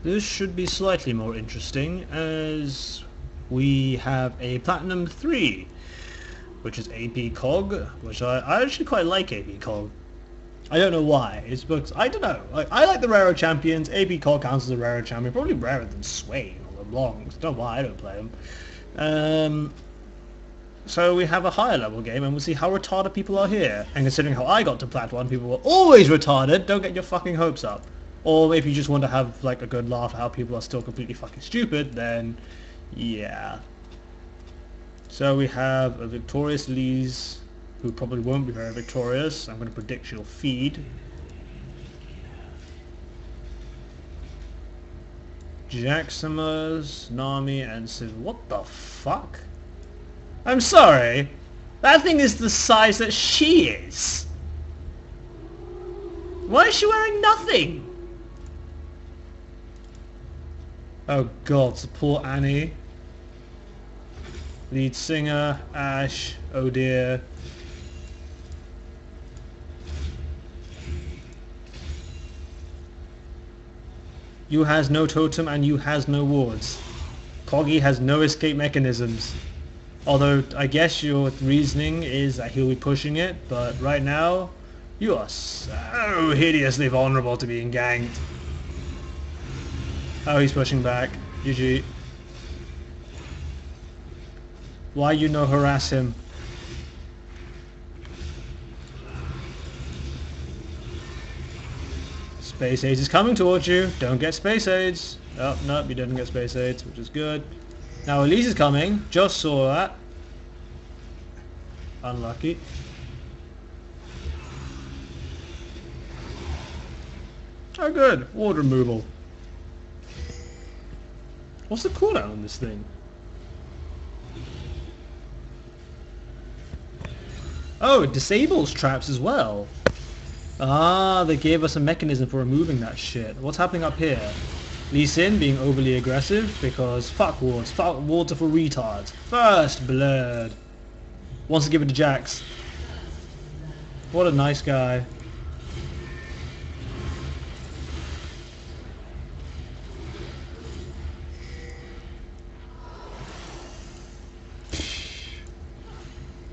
This should be slightly more interesting as we have a Platinum 3, which is AP Cog, which I actually quite like AP Cog. I don't know why. It's because, I don't know. Like, I like the rarer champions. AP Cog counts as a rarer champion. Probably rarer than Swain or LeBlanc. I don't know why I don't play them. So we have a higher level game and we'll see how retarded people are here. And considering how I got to Plat 1, people were always retarded. Don't get your fucking hopes up. Or if you just want to have like a good laugh at how people are still completely fucking stupid, then yeah. So we have a victorious Lee's, who probably won't be very victorious. I'm going to predict she'll feed. Jaximers, Nami, and Civ. What the fuck? I'm sorry. That thing is the size that she is. Why is she wearing nothing? Oh god, support Annie. Lead singer, Ash, oh dear. You has no totem and you has no wards. Coggy has no escape mechanisms. Although, I guess your reasoning is that he'll be pushing it, but right now, you are so hideously vulnerable to being ganked. Oh, he's pushing back. GG. Why you no harass him? Space AIDS is coming towards you. Don't get space AIDS. Oh, no, you didn't get space AIDS, which is good. Now Elise is coming. Just saw that. Unlucky. Oh good. Ward removal. What's the cooldown on this thing? Oh, it disables traps as well. Ah, they gave us a mechanism for removing that shit. What's happening up here? Lee Sin being overly aggressive because fuck wards. Fuck wards are for retards. First blood. Wants to give it to Jax. What a nice guy.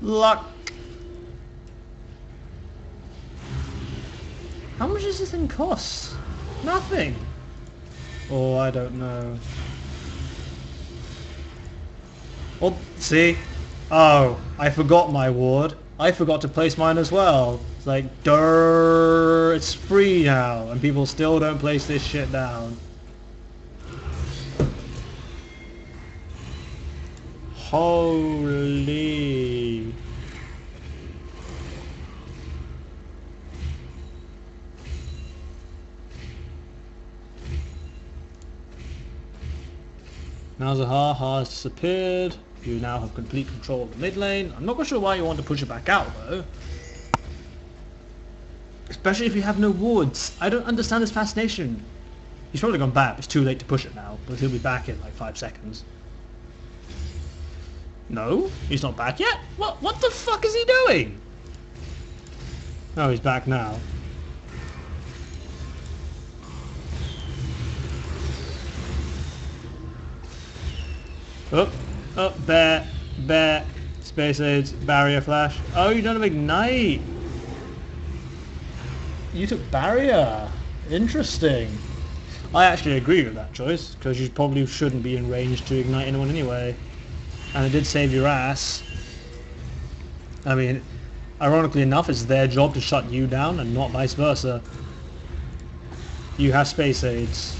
Luck. How much does this thing cost? Nothing. Oh, I don't know. Oh, see? Oh, I forgot my ward. I forgot to place mine as well. It's like, durr, it's free now, and people still don't place this shit down. Holy. Now Zahar has disappeared. You now have complete control of the mid lane. I'm not quite sure why you want to push it back out though. Especially if you have no wards. I don't understand this fascination. He's probably gone back. It's too late to push it now, but he'll be back in like 5 seconds. No, he's not back yet. What the fuck is he doing? Oh, he's back now. Oh, bear, space aids, barrier flash. Oh, you don't have ignite. You took barrier. Interesting. I actually agree with that choice, because you probably shouldn't be in range to ignite anyone anyway. And it did save your ass. I mean, ironically enough, it's their job to shut you down and not vice versa. You have space aids.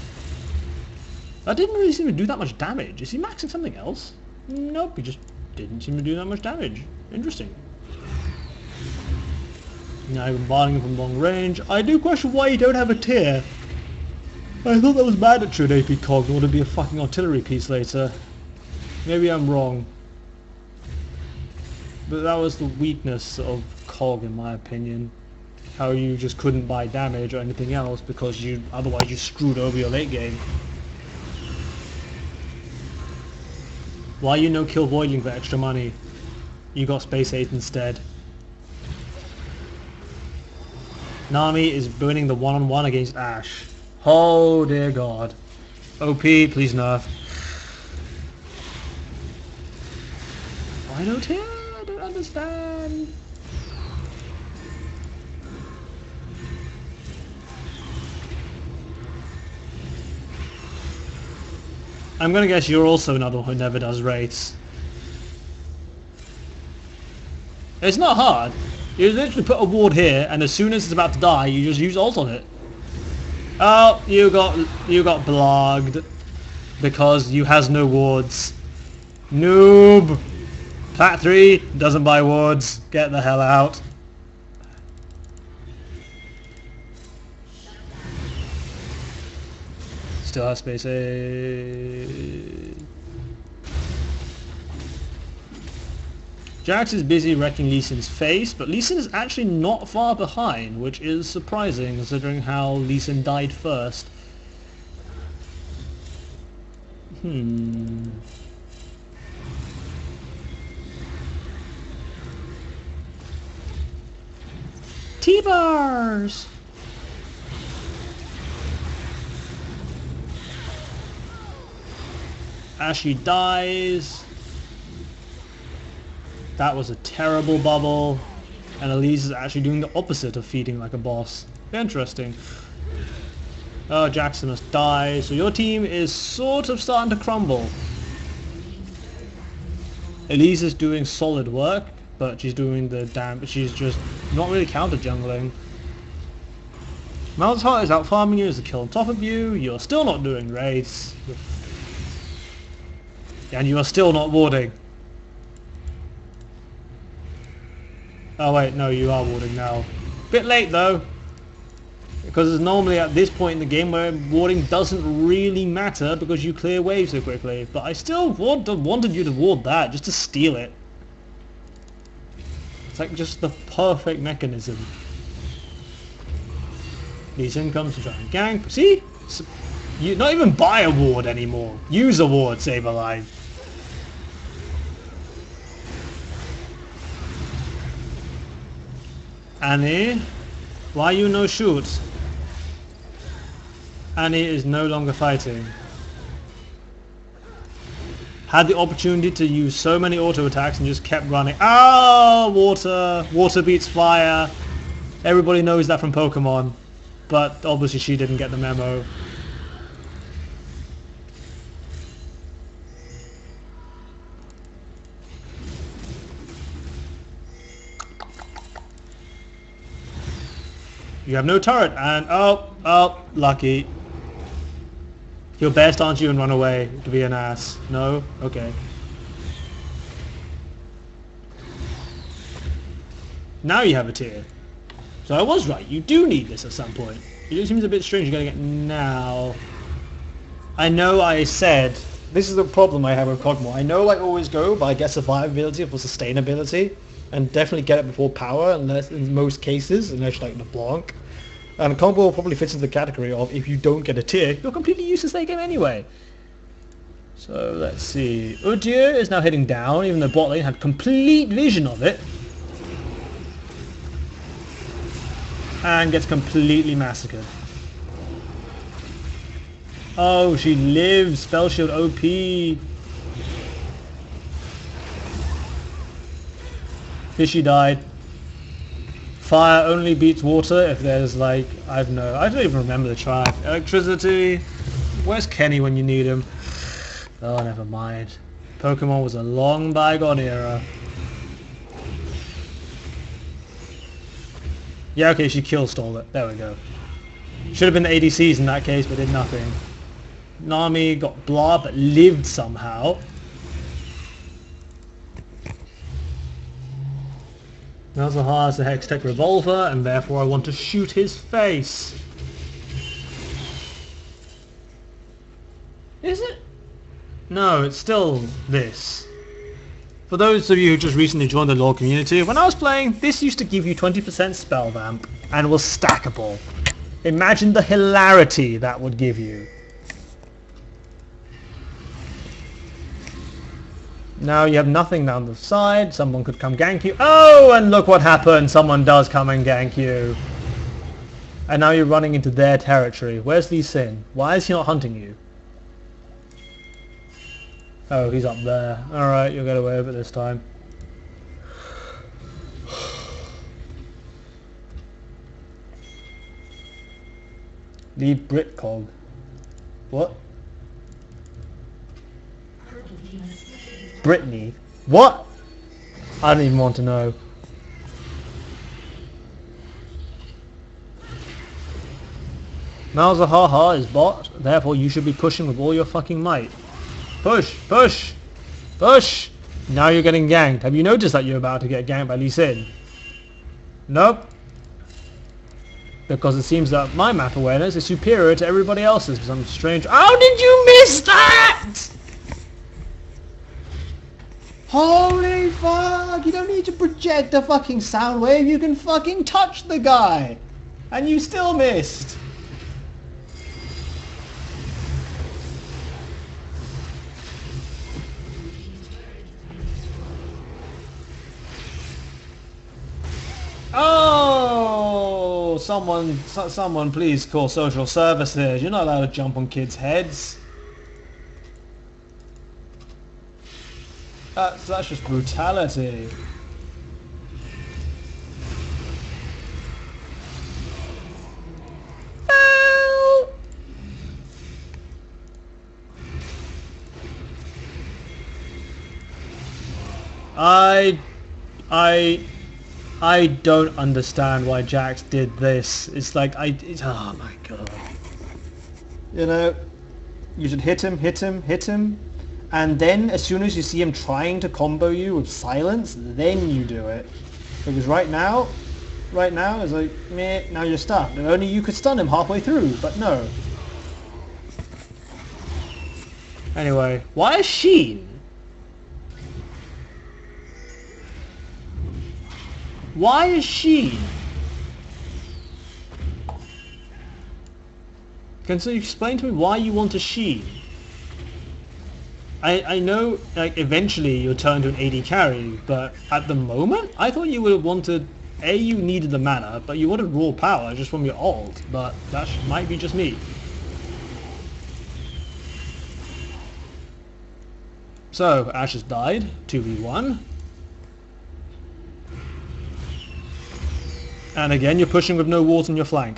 That didn't really seem to do that much damage. Is he maxing something else? Nope, he just didn't seem to do that much damage. Interesting. Now you're bombarding him from long range. I do question why you don't have a tier. I thought that was mandatory in AP Cog in order to be a fucking artillery piece later. Maybe I'm wrong. But that was the weakness of Cog in my opinion. How you just couldn't buy damage or anything else because otherwise you screwed over your late game. Why you no kill Voidling for extra money? You got Space 8 instead. Nami is winning the one-on-one against Ash. Oh dear god. OP, please nerf. Why don't here? I don't understand. I'm gonna guess you're also another one who never does raids. It's not hard. You literally put a ward here, and as soon as it's about to die, you just use ult on it. Oh, you got blogged because you has no wards. Noob. Plat 3 doesn't buy wards. Get the hell out. Still has space. Jax is busy wrecking Lee Sin's face, but Lee Sin is actually not far behind, which is surprising considering how Lee Sin died first. T-bars! Ashley dies. That was a terrible bubble. And Elise is actually doing the opposite of feeding like a boss. Interesting. Oh, Jackson must die. So your team is sort of starting to crumble. Elise is doing solid work, but she's doing the damn. She's just not really counter jungling. Malzahar is out farming you as a kill on top of you. You're still not doing raids. And you are still not warding. Oh wait, no, you are warding now. Bit late though. Because it's normally at this point in the game where warding doesn't really matter because you clear waves so quickly. But I still wanted you to ward that, just to steal it. It's like just the perfect mechanism. Lee Sin comes to try and gank. See? You not even buy a ward anymore. Use a ward, save a life. Annie, why you no shoot? Annie is no longer fighting. Had the opportunity to use so many auto attacks and just kept running. Oh, water! Water beats fire. Everybody knows that from Pokemon. But obviously she didn't get the memo. You have no turret, and oh, lucky. He'll best aren't you and run away to be an ass. No? Okay. Now you have a tier. So I was right, you do need this at some point. It just seems a bit strange you're getting it now. I know I said, this is the problem I have with Kogmaw. I know I always go by get survivability for sustainability. And definitely get it before power, unless in most cases, unless like LeBlanc. And Kogmaw probably fits into the category of if you don't get a tier, you're completely useless late game anyway. So let's see. Udyr is now heading down, even though bot lane had complete vision of it. And gets completely massacred. Oh, she lives. Spell shield OP. Fishy died. Fire only beats water if there's like, I don't know, I don't even remember the track. Electricity. Where's Kenny when you need him? Oh, never mind. Pokemon was a long bygone era. Yeah, okay, she kill stole it. There we go. Should have been the ADCs in that case, but did nothing. Nami got blah, but lived somehow. Malzahar has the Hextech revolver, and therefore I want to shoot his face. Is it? No, it's still this. For those of you who just recently joined the lore community, when I was playing, this used to give you 20% spell vamp, and was stackable. Imagine the hilarity that would give you. Now you have nothing down the side, someone could come gank you. Oh, and look what happened, someone does come and gank you. And now you're running into their territory. Where's Lee Sin? Why is he not hunting you? Oh, he's up there. Alright, you'll get away with it this time. Leave Britcog. What? Brittany. What? I don't even want to know. Malzahaha is bot, therefore you should be pushing with all your fucking might. Push! Push! Push! Now you're getting ganked. Have you noticed that you're about to get ganked by Lee Sin? Nope. Because it seems that my map awareness is superior to everybody else's for some strange... How did you miss that?! Holy fuck! You don't need to project a fucking sound wave, you can fucking touch the guy! And you still missed! Oh! Someone please call social services. You're not allowed to jump on kids' heads. That's just brutality. I don't understand why Jax did this. It's like oh my god. You know, you should hit him, and then as soon as you see him trying to combo you with silence, then you do it. Because right now it's like, meh, now you're stunned. And only you could stun him halfway through, but no. Anyway, why is Sheen? Why is Sheen? Can you explain to me why you want a Sheen? I know, like, eventually you'll turn to an AD carry, but at the moment, I thought you would have wanted... you needed the mana, but you wanted raw power just from your ult, but that might be just me. So, Ashe has died, 2v1. And again, you're pushing with no walls on your flank.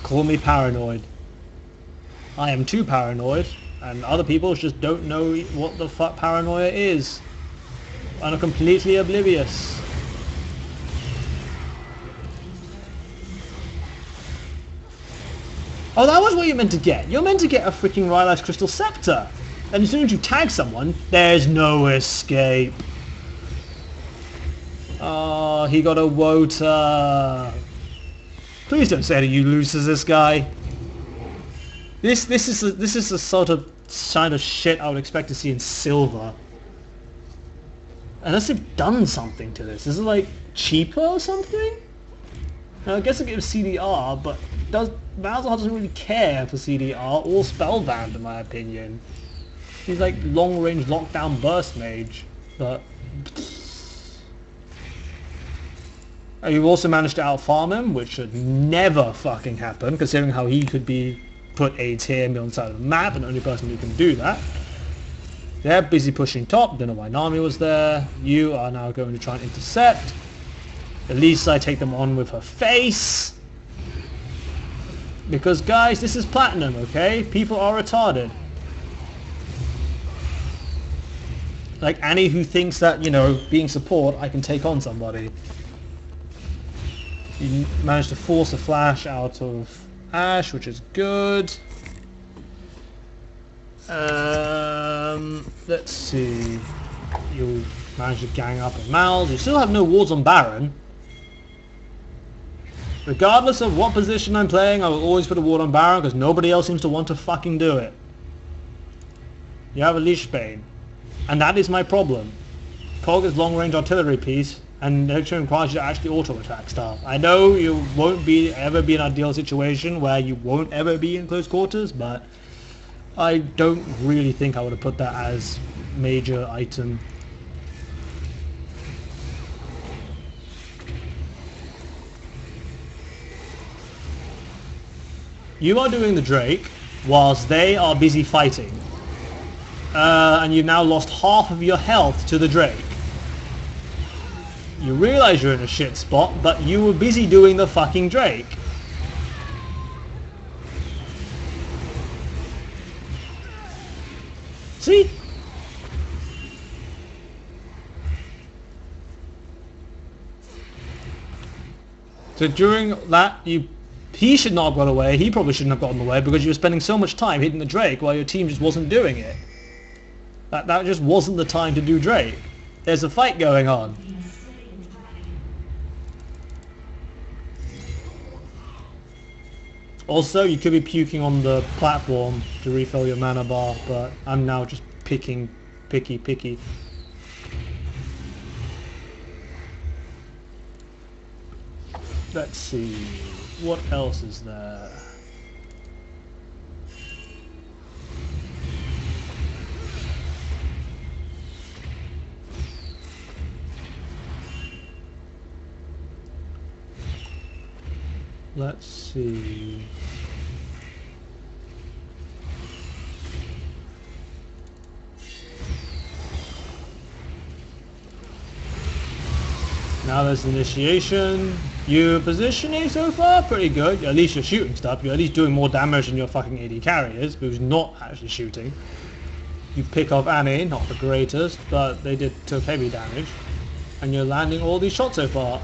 Call me paranoid. I am too paranoid, and other people just don't know what the fuck paranoia is. And are completely oblivious. Oh, that was what you meant to get. You're meant to get a freaking Rylai's Crystal Scepter. And as soon as you tag someone, there's no escape. Oh, he got a Wota. Please don't say that you loses this guy. This is the sort of kind of shit I would expect to see in Silver. Unless they've done something to this. Is it like cheaper or something? Now, I guess it gives CDR, but Malzahar doesn't really care for CDR or Spellbound in my opinion. He's like long range lockdown burst mage, but you've also managed to out-farm him, which should never fucking happen, considering how he could be put A tier and be on the side of the map, and the only person who can do that. They're busy pushing top, don't know why Nami was there. You are now going to try and intercept. At least I take them on with her face. Because guys, this is Platinum, okay? People are retarded. Like Annie who thinks that, you know, being support, I can take on somebody. You managed to force a flash out of Ashe, which is good. Let's see. You managed to gang up on Malz. You still have no wards on Baron. Regardless of what position I'm playing, I will always put a ward on Baron because nobody else seems to want to fucking do it. You have a Leash Bane. And that is my problem. Kog is long range artillery piece, and it requires you to actually auto-attack stuff. I know you won't ever be in an ideal situation where you won't ever be in close quarters, but I don't really think I would have put that as major item. You are doing the Drake. whilst they are busy fighting. And you've now lost half of your health to the Drake. You realise you're in a shit spot, but you were busy doing the fucking Drake. See? So during that, he should not have got away. He probably shouldn't have gotten away because you were spending so much time hitting the Drake while your team just wasn't doing it. That just wasn't the time to do Drake. There's a fight going on. Also, you could be puking on the platform to refill your mana bar, but I'm now just picky. Let's see, what else is there? Let's see. Now there's initiation. Your positioning so far pretty good. At least you're shooting stuff. You're at least doing more damage than your fucking AD carriers, who's not actually shooting. You pick off Annie, not the greatest, but they took heavy damage. And you're landing all these shots so far.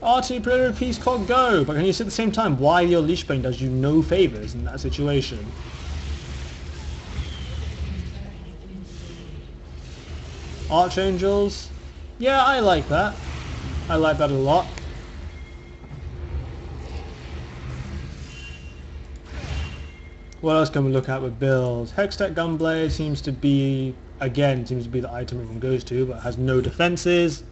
RT Predator Peace Cog go! But can you see at the same time why your Leash Bane does you no favours in that situation? Archangels? Yeah, I like that. I like that a lot. What else can we look at with builds? Hextech Gunblade seems to be the item everyone goes to, but has no defenses.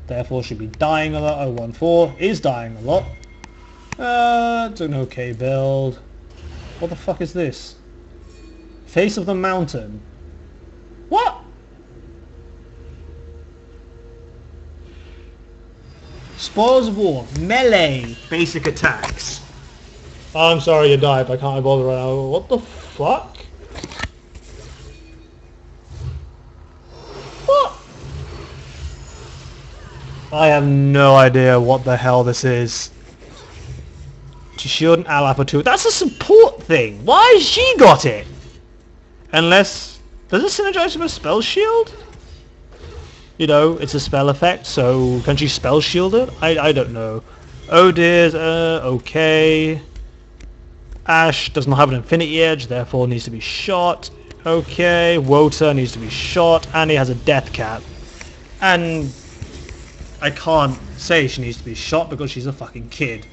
Therefore should be dying a lot. 014 is dying a lot. It's an okay build. What the fuck is this? Face of the Mountain. What? Spoils of War. Melee basic attacks. Oh, I'm sorry you died, but I can't be bothered right now. What the fuck? What? I have no idea what the hell this is. To shield an ally for 2. That's a support thing. Why has she got it? Unless... Does it synergize with a spell shield? You know, it's a spell effect, so can she spell shield it? I don't know. Oh dear, okay. Ash does not have an infinity edge, therefore needs to be shot. Okay, Wota needs to be shot. Annie has a death cap. And I can't say she needs to be shot because she's a fucking kid.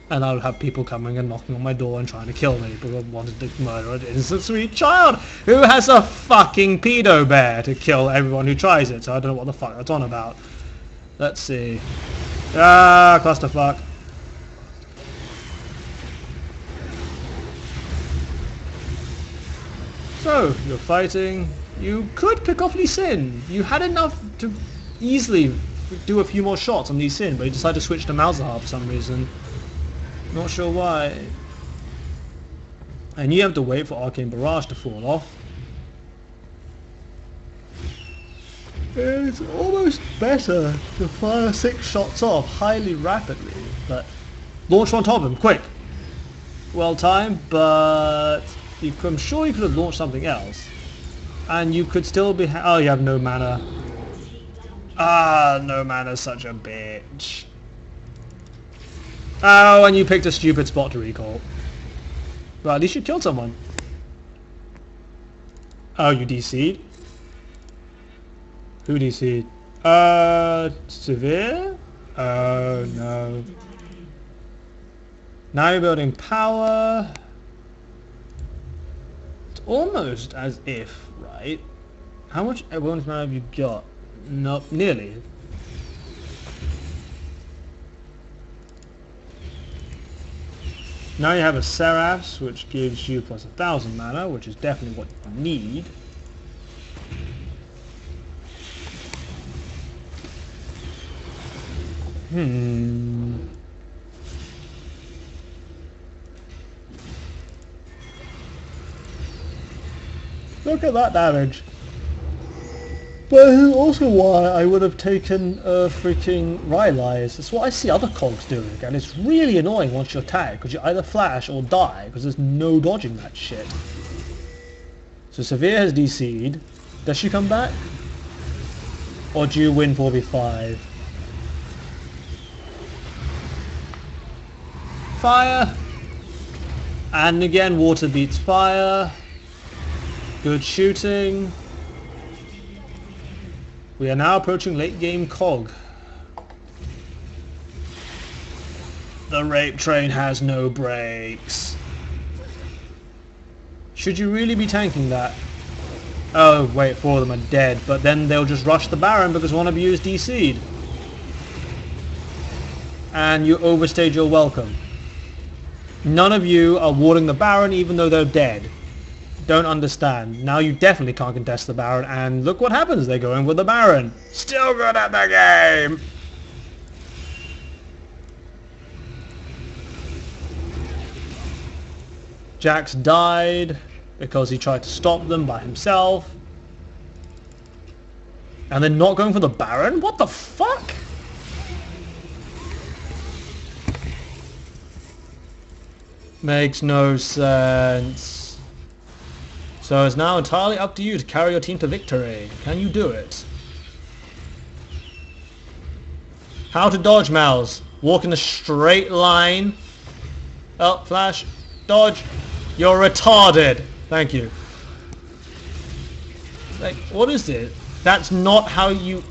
And I would have people coming and knocking on my door and trying to kill me because I wanted to murder an innocent sweet child who has a fucking pedo bear to kill everyone who tries it. So I don't know what the fuck that's on about. Let's see. Ah, clusterfuck. So, you're fighting. You could pick off Lee Sin. You had enough to easily do a few more shots on Lee Sin, but you decided to switch to Malzahar for some reason. Not sure why. And you have to wait for Arcane Barrage to fall off. It's almost better to fire 6 shots off highly rapidly, but launch on top of him, quick! Well timed, but I'm sure you could have launched something else. And you could still be... oh, you have no mana. Ah, no mana's such a bitch. Oh, and you picked a stupid spot to recall. Well, at least you killed someone. Oh, you DC'd? Who DC'd? Severe? Oh, no. Now you're building power. It's almost as if, right? How much bonus mana have you got? Nope, nearly. Now you have a Seraphs, which gives you plus 1,000 mana, which is definitely what you need. Look at that damage. But this is also why I would have taken freaking Rylai's. That's what I see other cogs doing, and it's really annoying once you're tagged, because you either flash or die, because there's no dodging that shit. So Severe has DC'd. Does she come back? Or do you win 4v5? Fire! And again, water beats fire. Good shooting. We are now approaching late game Cog. The rape train has no brakes. Should you really be tanking that? Oh wait, 4 of them are dead, but then they'll just rush the Baron because one of you is DC'd. And you overstayed your welcome. None of you are warding the Baron even though they're dead. Don't understand. Now you definitely can't contest the Baron, and look what happens, they're going with the Baron. Still good at the game! Jax died because he tried to stop them by himself. And they're not going for the Baron? What the fuck? Makes no sense. So it's now entirely up to you to carry your team to victory. Can you do it? How to dodge, Mouse. Walk in a straight line. Oh, flash. Dodge. You're retarded. Thank you. Like, what is this? That's not how you...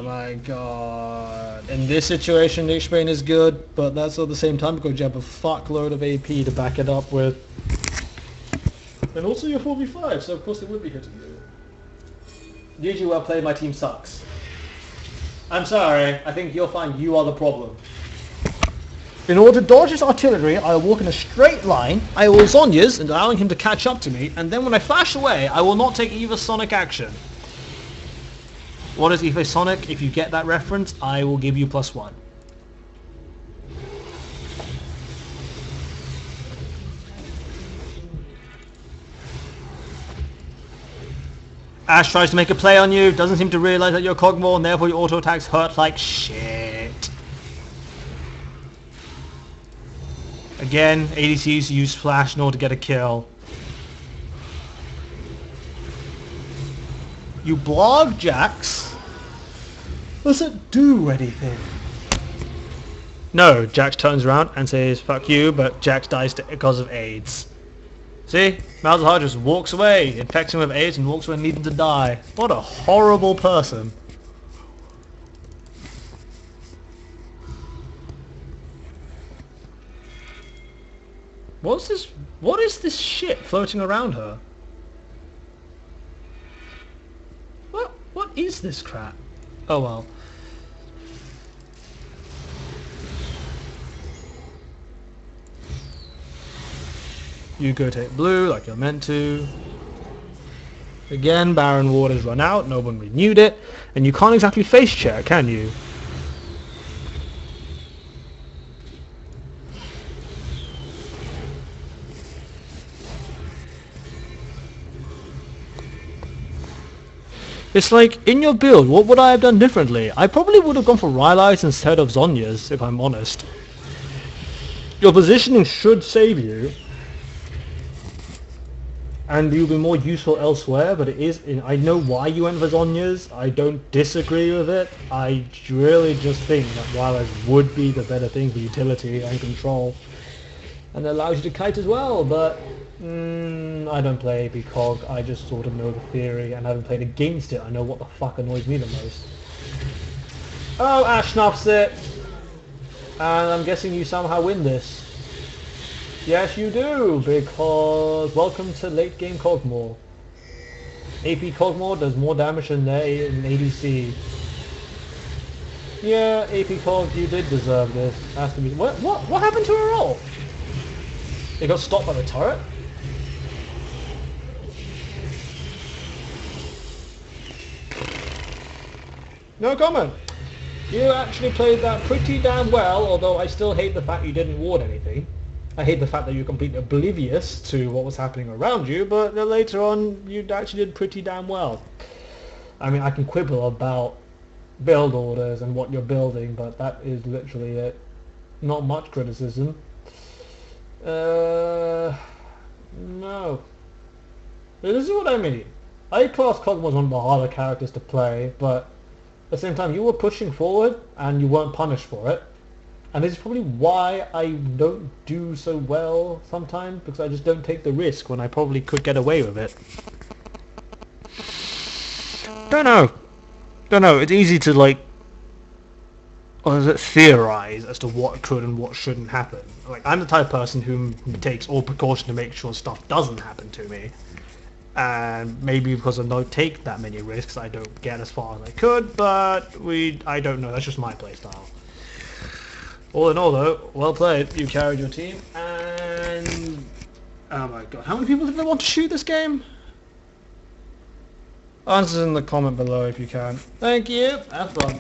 my god. In this situation, the X-Brain is good, but that's at the same time because you have a fuckload of AP to back it up with. And also you're 4v5, so of course they would be hitting you. GG, well played, my team sucks. I'm sorry, I think you'll find you are the problem. In order to dodge his artillery, I will walk in a straight line, I will Zhonya's, and allowing him to catch up to me, and then when I flash away, I will not take either Sonic action. What is Ether Sonic? If you get that reference, I will give you +1. Ash tries to make a play on you, doesn't seem to realise that you're Kogmaw, and therefore your auto attacks hurt like shit. Again, ADCs use flash in order to get a kill. You blog Jax? Does it do anything? No, Jax turns around and says fuck you, but Jax dies because of AIDS. See? Malzahar just walks away, infects him with AIDS and walks away needing to die. What a horrible person. What's this? What is this shit floating around her? What is this crap? Oh well. You go take blue like you're meant to. Again, Baron Ward has run out, no one renewed it, and you can't exactly face check, can you? It's like, in your build, what would I have done differently? I probably would have gone for Rylai's instead of Zhonya's, if I'm honest. Your positioning should save you, and you'll be more useful elsewhere, but it is... I know why you went for Zhonya's, I don't disagree with it. I really just think that Rylai's would be the better thing for utility and control. And it allows you to kite as well, but... I don't play AP Cog, I just sort of know the theory, and having played against it, I know what the fuck annoys me the most. Oh, Ash snuffs it! And I'm guessing you somehow win this. Yes, you do, because welcome to late game Kogmaw. AP Kogmaw does more damage than an ADC. Yeah, AP Cog, you did deserve this. Has to be. What happened to her ult? It got stopped by the turret? No comment. You actually played that pretty damn well, although I still hate the fact you didn't ward anything. I hate the fact that you're completely oblivious to what was happening around you, but then later on you actually did pretty damn well. I mean, I can quibble about build orders and what you're building, but that is literally it. Not much criticism. No. This is what I mean. I class Kogmaw was one of the harder characters to play, but at the same time you were pushing forward and you weren't punished for it. And this is probably why I don't do so well sometimes, because I just don't take the risk when I probably could get away with it. Don't know, it's easy to like, or is it theorize as to what could and what shouldn't happen. Like, I'm the type of person who takes all precaution to make sure stuff doesn't happen to me. And maybe because I don't take that many risks, I don't get as far as I could, but I don't know, that's just my playstyle. All in all though, well played, you carried your team, and... oh my god, how many people did they want to shoot this game? Answers in the comment below if you can. Thank you, have fun.